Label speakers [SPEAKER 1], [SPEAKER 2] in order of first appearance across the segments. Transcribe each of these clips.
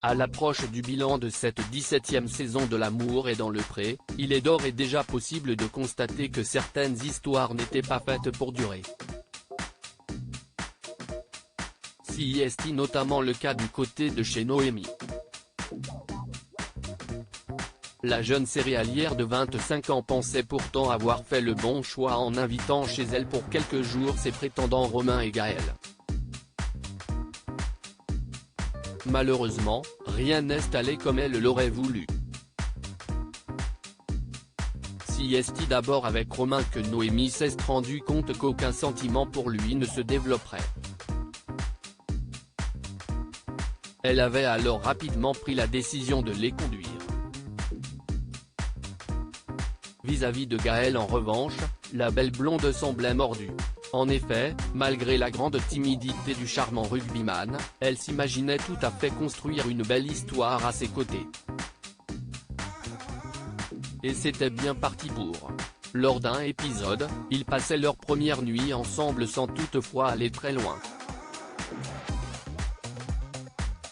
[SPEAKER 1] À l'approche du bilan de cette 17e saison de L'amour est dans le pré, il est d'ores et déjà possible de constater que certaines histoires n'étaient pas faites pour durer. Si est notamment le cas du côté de chez Noémie. La jeune céréalière de 25 ans pensait pourtant avoir fait le bon choix en invitant chez elle pour quelques jours ses prétendants Romain et Gaël. Malheureusement, rien n'est allé comme elle l'aurait voulu. Si est d'abord avec Romain que Noémie s'est rendu compte qu'aucun sentiment pour lui ne se développerait. Elle avait alors rapidement pris la décision de les conduire. Vis-à-vis de Gaël en revanche, la belle blonde semblait mordue. En effet, malgré la grande timidité du charmant rugbyman, elle s'imaginait tout à fait construire une belle histoire à ses côtés. Et c'était bien parti pour. Lors d'un épisode, ils passaient leur première nuit ensemble sans toutefois aller très loin.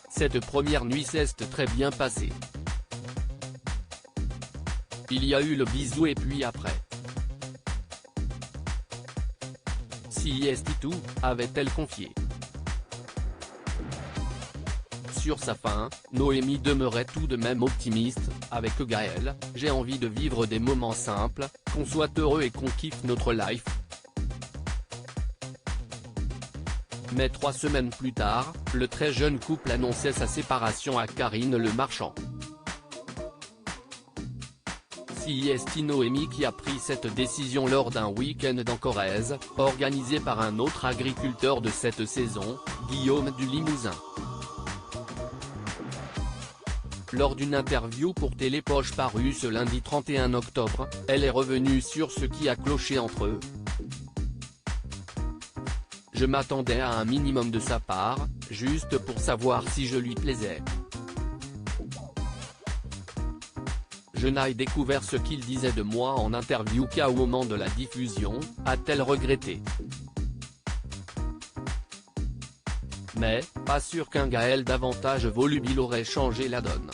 [SPEAKER 1] Cette première nuit s'est très bien passée. Il y a eu le bisou et puis après. Si est tout, avait-elle confié. Sur sa fin, Noémie demeurait tout de même optimiste, avec Gaël, j'ai envie de vivre des moments simples, qu'on soit heureux et qu'on kiffe notre life. Mais 3 semaines plus tard, le très jeune couple annonçait sa séparation à Karine Le Marchand. Si est Noémie qui a pris cette décision lors d'un week-end en Corrèze, organisé par un autre agriculteur de cette saison, Guillaume du Limousin. Lors d'une interview pour Télépoche parue ce lundi 31 octobre, elle est revenue sur ce qui a cloché entre eux. Je m'attendais à un minimum de sa part, juste pour savoir si je lui plaisais. Je n'ai découvert ce qu'il disait de moi en interview qu'à au moment de la diffusion, a-t-elle regretté. Mais, pas sûr qu'un Gaël davantage volubile aurait changé la donne.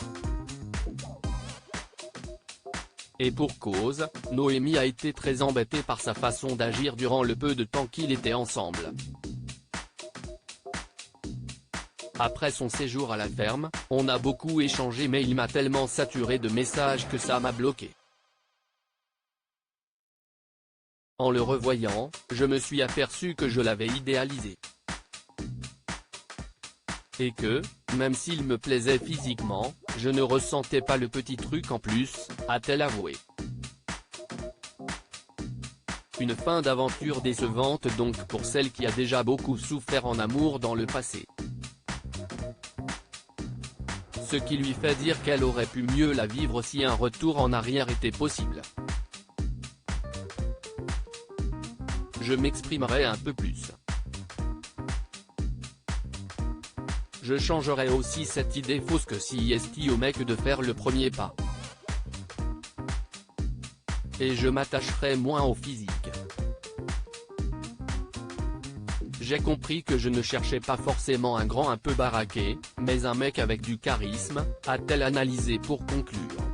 [SPEAKER 1] Et pour cause, Noémie a été très embêtée par sa façon d'agir durant le peu de temps qu'ils étaient ensemble. Après son séjour à la ferme, on a beaucoup échangé mais il m'a tellement saturé de messages que ça m'a bloqué. En le revoyant, je me suis aperçu que je l'avais idéalisé. Et que, même s'il me plaisait physiquement, je ne ressentais pas le petit truc en plus, a-t-elle avoué. Une fin d'aventure décevante donc pour celle qui a déjà beaucoup souffert en amour dans le passé. Ce qui lui fait dire qu'elle aurait pu mieux la vivre si un retour en arrière était possible. Je m'exprimerai un peu plus. Je changerai aussi cette idée fausse que si est au mec de faire le premier pas. Et je m'attacherai moins au physique. J'ai compris que je ne cherchais pas forcément un grand un peu baraqué, mais un mec avec du charisme, a-t-elle analysé pour conclure.